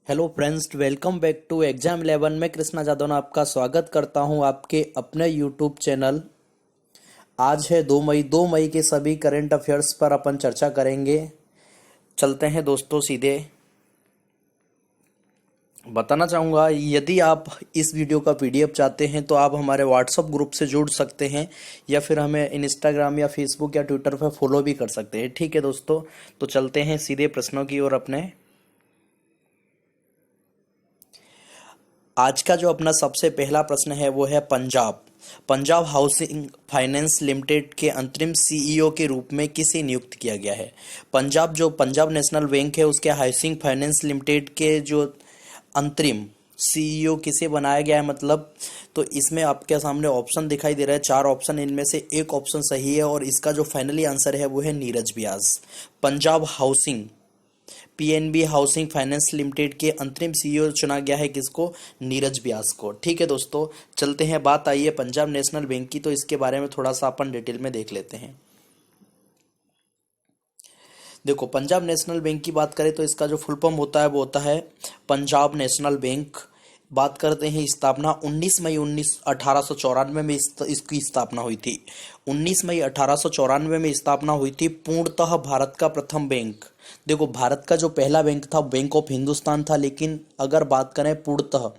Hello friends, welcome back to exam 11 में कृष्णा जादव ने आपका स्वागत करता हूं आपके अपने यूट्यूब चैनल। आज है 2 मई। 2 मई के सभी करंट अफेयर्स पर अपन चर्चा करेंगे। चलते हैं दोस्तों सीधे। बताना चाहूँगा, यदि आप इस वीडियो का पीडीएफ चाहते हैं तो आप हमारे व्हाट्सएप ग्रुप से जुड़ सकते हैं या फिर हमें इंस्टाग्राम या फेसबुक या ट्विटर पर फॉलो भी कर सकते हैं। ठीक है दोस्तों, तो चलते हैं सीधे प्रश्नों की ओर अपने। आज का जो अपना सबसे पहला प्रश्न है वो है पंजाब हाउसिंग फाइनेंस लिमिटेड के अंतरिम सीईओ के रूप में किसे नियुक्त किया गया है। पंजाब नेशनल बैंक है, उसके हाउसिंग फाइनेंस लिमिटेड के जो अंतरिम सीईओ किसे बनाया गया है, मतलब तो इसमें आपके सामने ऑप्शन दिखाई दे रहा है, 4 ऑप्शन, इनमें से एक ऑप्शन सही है और इसका जो फाइनली आंसर है वो है Neeraj Vyas. Punjab housing PNB housing finance limited के अंतरिम सीईओ चुना गया है किसको? नीरज व्यास को। ठीक है दोस्तों, चलते हैं। बात आई है पंजाब नेशनल बैंक की, तो इसके बारे में थोड़ा सा अपन डिटेल में देख लेते हैं। देखो, पंजाब नेशनल बैंक की बात करें तो इसका जो फुल फॉर्म होता है वो होता है पंजाब नेशनल बैंक। बात करते हैं स्थापना 19 मई 1894 में इसकी स्थापना हुई थी। 19 मई 1894 में स्थापना हुई थी। पूर्णतः भारत का प्रथम बैंक। देखो, भारत का जो पहला बैंक था बैंक ऑफ हिंदुस्तान था, लेकिन अगर बात करें पूर्णतः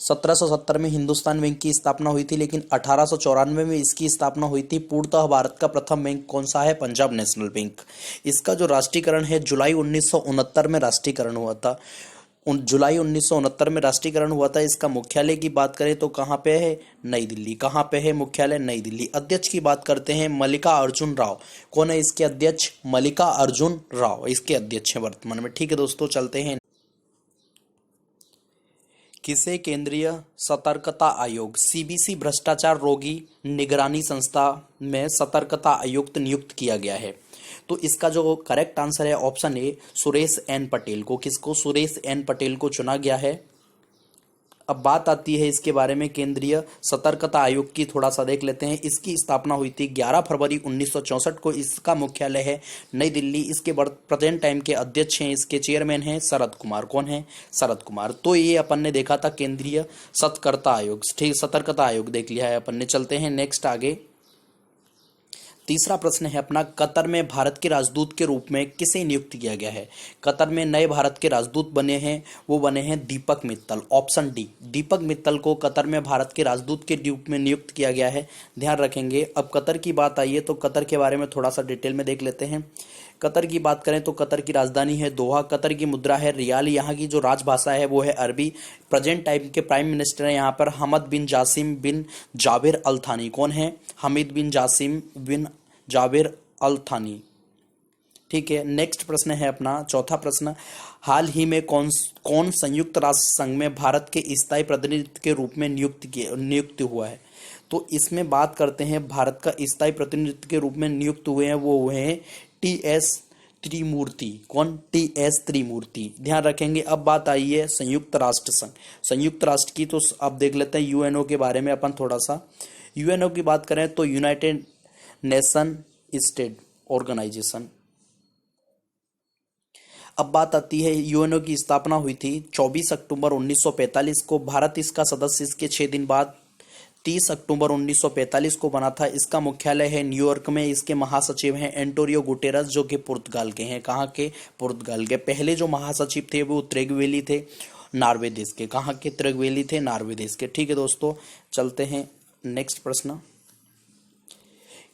1770 में हिंदुस्तान बैंक की स्थापना हुई थी, लेकिन 1894 में इसकी स्थापना हुई थी। पूर्णतः भारत का प्रथम बैंक कौन सा है? Punjab national bank. इसका जो राष्ट्रीयकरण है जुलाई 1969 में राष्ट्रीयकरण हुआ था। जुलाई 1969 में राष्ट्रीयकरण हुआ था। इसका मुख्यालय की बात करें तो कहाँ पे है? नई दिल्ली। कहाँ पे है मुख्यालय? नई दिल्ली। अध्यक्ष की बात करते हैं मल्लिका अर्जुन राव। कौन है इसके अध्यक्ष? मल्लिका अर्जुन राव इसके अध्यक्ष हैं वर्तमान में। ठीक है दोस्तों, चलते हैं। किसे केंद्रीय सतर्कता आयोग सीबीसी भ्रष्टाचार रोगी निगरानी संस्था में सतर्कता आयुक्त नियुक्त किया गया है? तो इसका जो करेक्ट आंसर है option A, Suresh N Patel को। किसको? सुरेश एन पटेल को चुना गया है। अब बात आती है इसके बारे में केंद्रीय सतर्कता आयोग की, थोड़ा सा देख लेते हैं। इसकी स्थापना हुई थी 11 फरवरी 1964 को। इसका मुख्यालय है नई दिल्ली। इसके प्रेजेंट टाइम के अध्यक्ष हैं, इसके चेयरमैन हैं शरद कुमार। कौन है? शरद कुमार। तो ये अपन ने देखा था केंद्रीय सतर्कता आयोग। ठीक, सतर्कता आयोग देख लिया है अपन ने। चलते हैं नेक्स्ट आगे। तीसरा प्रश्न है अपना, कतर में भारत के राजदूत के रूप में किसे नियुक्त किया गया है? कतर में नए भारत के राजदूत बने हैं, वो बने हैं दीपक मित्तल। ऑप्शन डी, दीपक मित्तल को कतर में भारत के राजदूत के रूप में नियुक्त किया गया है। ध्यान रखेंगे। अब कतर की बात आई है तो कतर के बारे में थोड़ा सा डिटेल में देख लेते हैं। कतर की बात करें तो कतर की राजधानी है दोहा। कतर की मुद्रा है रियाल। यहाँ की जो राजभाषा है वो है अरबी। प्रेजेंट टाइम के प्राइम मिनिस्टर हैं यहाँ पर हमद बिन जासिम बिन जाबिर अल थानी। कौन है? हमीद बिन जासिम बिन जाबिर अल थानी। ठीक है, नेक्स्ट प्रश्न है अपना चौथा प्रश्न। हाल ही में कौन संयुक्त राष्ट्र संघ में भारत के स्थायी प्रतिनिधि के रूप में नियुक्त हुआ है? तो इसमें बात करते हैं भारत का स्थायी प्रतिनिधि के रूप में नियुक्त हुए हैं, वो हुए हैं टीएस त्रिमूर्ति। कौन? टीएस त्रिमूर्ति। ध्यान रखेंगे। अब बात आई है संयुक्त राष्ट्र संघ, संयुक्त राष्ट्र की, तो अब देख लेते हैं यूएनओ के बारे में अपन थोड़ा सा। यूएनओ की बात करें तो यूनाइटेड नेशन स्टेट ऑर्गेनाइजेशन। अब बात आती है यूएनओ की स्थापना हुई थी 24 अक्टूबर 1945 को। भारत इसका सदस्य इसके 6 दिन बाद 30 अक्टूबर 1945 को बना था। इसका मुख्यालय है न्यूयॉर्क में। इसके महासचिव हैं एंटोनियो गुटेरस, जो कि पुर्तगाल के हैं। कहाँ के? पुर्तगाल के। पहले जो महासचिव थे वो त्रिगवेली थे, नॉर्वे देश के। कहाँ के? त्रिगवेली थे, नॉर्वे देश के। ठीक है दोस्तों, चलते हैं नेक्स्ट प्रश्न।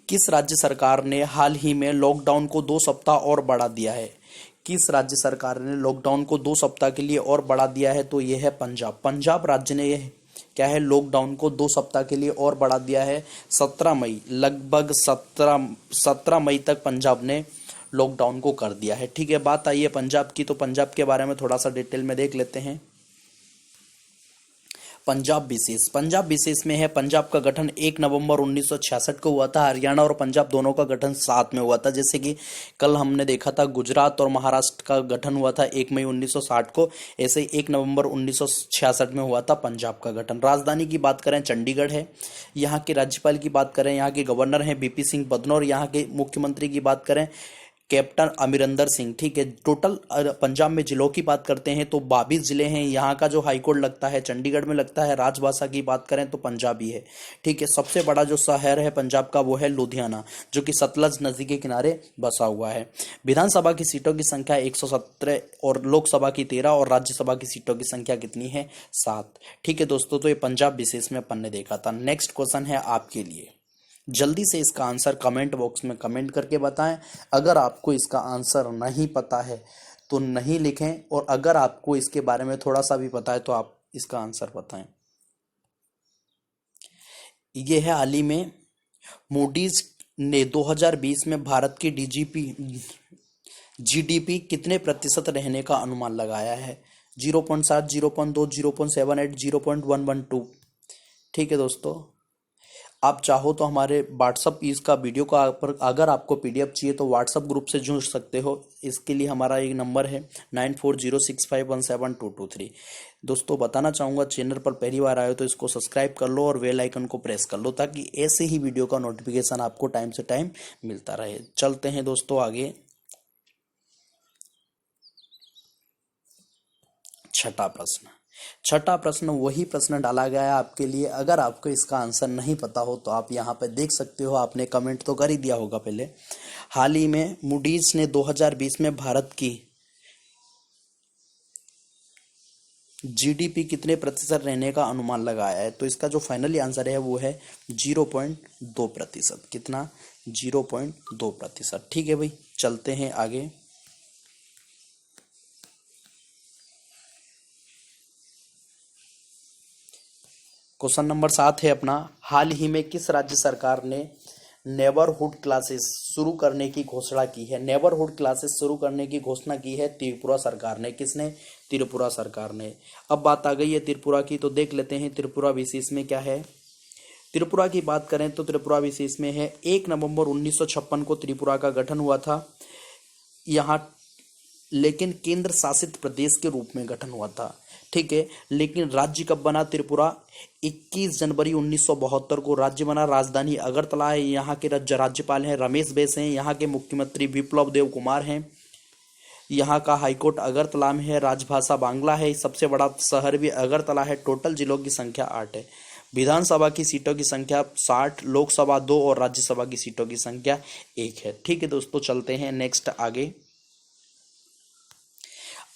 किस राज्य सरकार ने हाल ही में लॉकडाउन को 2 सप्ताह और बढ़ा दिया है? किस राज्य सरकार ने लॉकडाउन को 2 सप्ताह के लिए और बढ़ा दिया है? तो यह है पंजाब। पंजाब राज्य ने यह क्या है, लॉकडाउन को 2 सप्ताह के लिए और बढ़ा दिया है। 17 मई, लगभग 17 मई तक पंजाब ने लॉकडाउन को कर दिया है। ठीक है, बात आई है पंजाब की, तो पंजाब के बारे में थोड़ा सा डिटेल में देख लेते हैं। पंजाब विशेष में है। पंजाब का गठन 1 नवंबर 1966 को हुआ था। हरियाणा और पंजाब दोनों का गठन साथ में हुआ था। जैसे कि कल हमने देखा था गुजरात और महाराष्ट्र का गठन हुआ था 1 मई 1960 को, ऐसे ही 1 नवंबर 1966 में हुआ था पंजाब का गठन। राजधानी की बात करें चंडीगढ़ है। यहाँ के राज्यपाल की बात करें, यहाँ के गवर्नर हैं बीपी सिंह बदनौर। यहाँ के मुख्यमंत्री की बात करें कैप्टन अमरिंदर सिंह। ठीक है, टोटल पंजाब में जिलों की बात करते हैं तो 22 जिले हैं। यहाँ का जो हाईकोर्ट लगता है चंडीगढ़ में लगता है। राजभाषा की बात करें तो पंजाबी है। ठीक है, सबसे बड़ा जो शहर है पंजाब का वो है लुधियाना, जो कि सतलज नदी के किनारे बसा हुआ है। विधानसभा की सीटों की संख्या 117 और लोकसभा की 13 और राज्यसभा की सीटों की संख्या कितनी है? 7। ठीक है दोस्तों, तो ये पंजाब विशेष में अपन ने देखा था। नेक्स्ट क्वेश्चन है आपके लिए, जल्दी से इसका आंसर कमेंट बॉक्स में कमेंट करके बताएं। अगर आपको इसका आंसर नहीं पता है तो नहीं लिखें, और अगर आपको इसके बारे में थोड़ा सा भी पता है तो आप इसका आंसर बताएं। ये है हाल ही में मूडीज ने 2020 में भारत की जीडीपी कितने प्रतिशत रहने का अनुमान लगाया है? 0.7, 0.2, 0.78, 0.112। ठीक है दोस्तों, आप चाहो तो हमारे व्हाट्सअप इसका वीडियो का पर अगर आपको पीडीएफ चाहिए तो व्हाट्सअप ग्रुप से जुड़ सकते हो। इसके लिए हमारा एक नंबर है 9406517223। दोस्तों बताना चाहूँगा, चैनल पर पहली बार आए हो तो इसको सब्सक्राइब कर लो और बेल आइकन को प्रेस कर लो, ताकि ऐसे ही वीडियो का नोटिफिकेशन आपको टाइम से टाइम मिलता रहे। चलते हैं दोस्तों आगे। छठा प्रश्न वही प्रश्न डाला गया है आपके लिए। अगर आपको इसका आंसर नहीं पता हो तो आप यहाँ पे देख सकते हो, आपने कमेंट तो कर ही दिया होगा पहले। हाल ही में मूडीज ने 2020 में भारत की जीडीपी कितने प्रतिशत रहने का अनुमान लगाया है? तो इसका जो फाइनली आंसर है वो है 0.2%। कितना? 0.2%। ठीक है भाई, चलते हैं आगे। क्वेश्चन नंबर 7 है अपना, हाल ही में किस राज्य सरकार ने नेबरहुड क्लासेस शुरू करने की घोषणा की है? नेबरहुड क्लासेस शुरू करने की घोषणा की है त्रिपुरा सरकार ने। किसने? त्रिपुरा सरकार ने। अब बात आ गई है त्रिपुरा की, तो देख लेते हैं त्रिपुरा विशेष में क्या है। त्रिपुरा की बात करें तो त्रिपुरा विशेष में है 1 नवंबर 1956 को त्रिपुरा का गठन हुआ था। यहाँ लेकिन केंद्र शासित प्रदेश के रूप में गठन हुआ था। ठीक है, लेकिन राज्य कब बना त्रिपुरा? 21 जनवरी 1972 को राज्य बना। राजधानी अगरतला है। यहाँ के राज्यपाल हैं रमेश बैस हैं। यहाँ के मुख्यमंत्री विप्लव देव कुमार हैं। यहाँ का हाईकोर्ट अगरतला में है। राजभाषा बांग्ला है। सबसे बड़ा शहर भी अगरतला है। टोटल जिलों की संख्या 8 है। विधानसभा की सीटों की संख्या 60, लोकसभा 2 और राज्यसभा की सीटों की संख्या 1 है। ठीक है दोस्तों, चलते हैं नेक्स्ट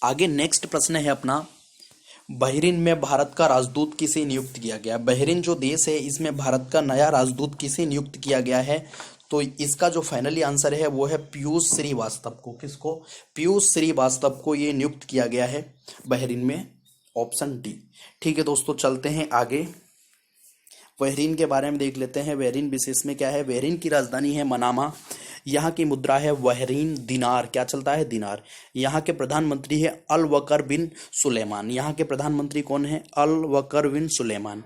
आगे नेक्स्ट प्रश्न है अपना, बहरीन में भारत का राजदूत किसे नियुक्त किया गया? बहरीन जो देश है इसमें भारत का नया राजदूत किसे नियुक्त किया गया है? तो इसका जो फाइनली आंसर है वो है पीयूष श्रीवास्तव को। किसको? पीयूष श्रीवास्तव को ये नियुक्त किया गया है बहरीन में। Option D. ठीक है दोस्तों, चलते हैं आगे। बहरीन के बारे में देख लेते हैं। बहरीन विशेष में क्या है? बहरीन की राजधानी है मनामा। यहाँ की मुद्रा है बहरीन दिनार। क्या चलता है? दिनार। यहाँ के प्रधानमंत्री है अल वकर बिन सुलेमान। यहाँ के प्रधानमंत्री कौन है? अल वकर बिन सुलेमान।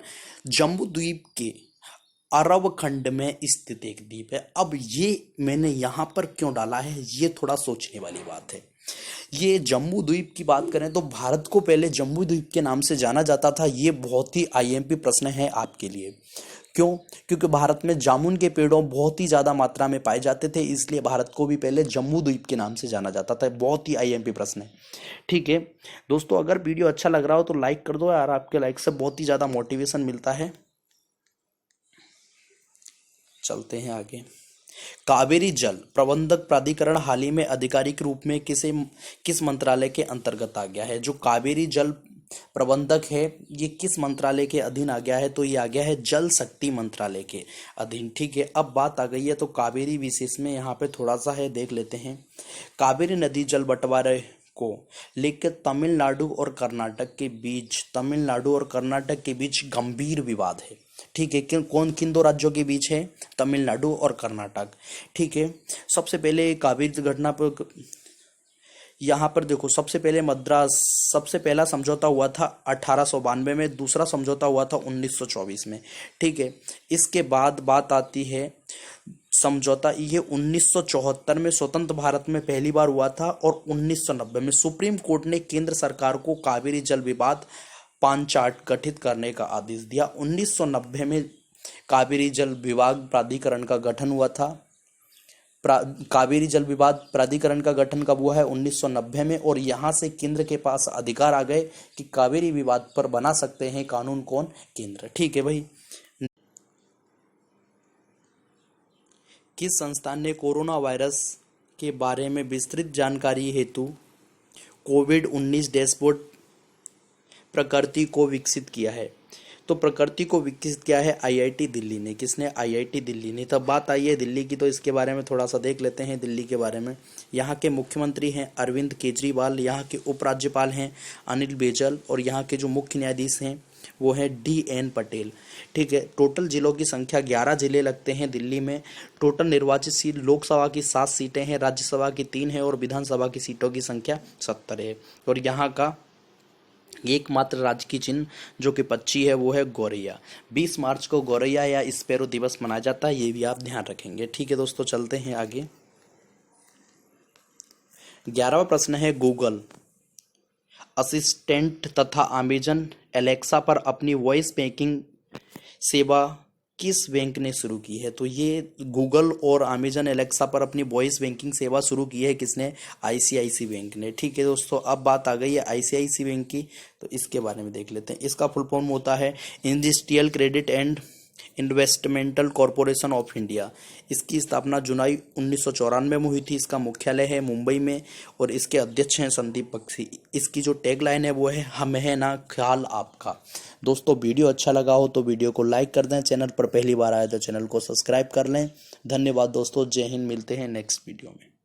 जम्बू द्वीप के अरब खंड में स्थित एक द्वीप है। अब ये मैंने यहाँ पर क्यों डाला है, ये थोड़ा सोचने वाली बात है। ये जम्बू द्वीप की बात करें तो भारत को पहले जम्बू द्वीप के नाम से जाना जाता था। ये बहुत ही आईएमपी प्रश्न है आपके लिए। क्यों? क्योंकि भारत में जामुन के पेड़ों बहुत ही ज्यादा मात्रा में पाए जाते थे, इसलिए भारत को भी पहले जम्बू द्वीप के नाम से जाना जाता था। बहुत ही आईएमपी प्रश्न है। ठीक है दोस्तों, अगर वीडियो अच्छा लग रहा हो तो लाइक कर दो यार, आपके लाइक से बहुत ही ज्यादा मोटिवेशन मिलता है। चलते हैं आगे। कावेरी जल प्रबंधक प्राधिकरण हाल ही में आधिकारिक रूप में किस मंत्रालय के अंतर्गत आ गया है? जो कावेरी जल प्रबंधक है ये किस मंत्रालय के अधीन आ गया है? तो ये आ गया है जल शक्ति मंत्रालय के अधीन। ठीक है, अब बात आ गई है तो कावेरी विशेष में यहाँ पे थोड़ा सा है, देख लेते हैं। कावेरी नदी जल बंटवारे को लेकर तमिलनाडु और कर्नाटक के बीच गंभीर विवाद है। ठीक है, किन दो राज्यों के बीच है? तमिलनाडु और कर्नाटक। ठीक है, सबसे पहले कावेरी घटना पर यहाँ पर देखो, सबसे पहला समझौता हुआ था 1892 में, दूसरा समझौता हुआ था 1924 में। ठीक है, इसके बाद बात आती है समझौता, ये 1974 में स्वतंत्र भारत में पहली बार हुआ था, और 1990 में सुप्रीम कोर्ट ने केंद्र सरकार को कावेरी जल विवाद पंचायत गठित करने का आदेश दिया। 1990 में कावेरी जल विवाद प्राधिकरण का गठन हुआ था। कावेरी जल विवाद प्राधिकरण का गठन कब हुआ है? 1990 में। और यहाँ से केंद्र के पास अधिकार आ गए कि कावेरी विवाद पर बना सकते हैं कानून कौन? केंद्र। ठीक है भाई। किस संस्थान ने कोरोना वायरस के बारे में विस्तृत जानकारी हेतु कोविड-19 डैशबोर्ड प्रकृति को विकसित किया है? तो प्रकृति को विकसित किया है आईआईटी दिल्ली ने। किसने? आईआईटी दिल्ली ने। तब बात आई है दिल्ली की, तो इसके बारे में थोड़ा सा देख लेते हैं दिल्ली के बारे में। यहाँ के मुख्यमंत्री हैं अरविंद केजरीवाल, यहाँ के उपराज्यपाल हैं अनिल बैजल, और यहाँ के जो मुख्य न्यायाधीश हैं वो है DN पटेल। ठीक है। टोटल जिलों की संख्या 11 जिले लगते हैं दिल्ली में। टोटल निर्वाचित सीट लोकसभा की 7 सीटें हैं, राज्यसभा की 3 है, और विधानसभा की सीटों की संख्या 70 है। और यहाँ का एकमात्र राजकीय चिन्ह जो कि पक्षी है वो है गौरैया। 20 मार्च को गौरैया या स्पैरो दिवस मनाया जाता है, ये भी आप ध्यान रखेंगे। ठीक है दोस्तों, चलते हैं आगे। 11वां प्रश्न है, गूगल असिस्टेंट तथा अमेजन एलेक्सा पर अपनी वॉइस बैंकिंग सेवा किस बैंक ने शुरू की है? तो ये गूगल और अमेजन एलेक्सा पर अपनी वॉइस बैंकिंग सेवा शुरू की है किसने? आईसीआईसी बैंक ने। ठीक है दोस्तों, अब बात आ गई है आईसीआईसी बैंक की, तो इसके बारे में देख लेते हैं। इसका फुल फॉर्म होता है industrial credit and investmental corporation of India. इसकी स्थापना जुलाई 1994 में हुई थी। इसका मुख्यालय है मुंबई में, और इसके अध्यक्ष हैं संदीप बख्शी। इसकी जो टैगलाइन है वो है, हम है ना ख्याल आपका। दोस्तों वीडियो अच्छा लगा हो तो वीडियो को लाइक कर दें, चैनल पर पहली बार आए तो चैनल को सब्सक्राइब कर लें। धन्यवाद दोस्तों, जय हिंद। मिलते हैं नेक्स्ट वीडियो में।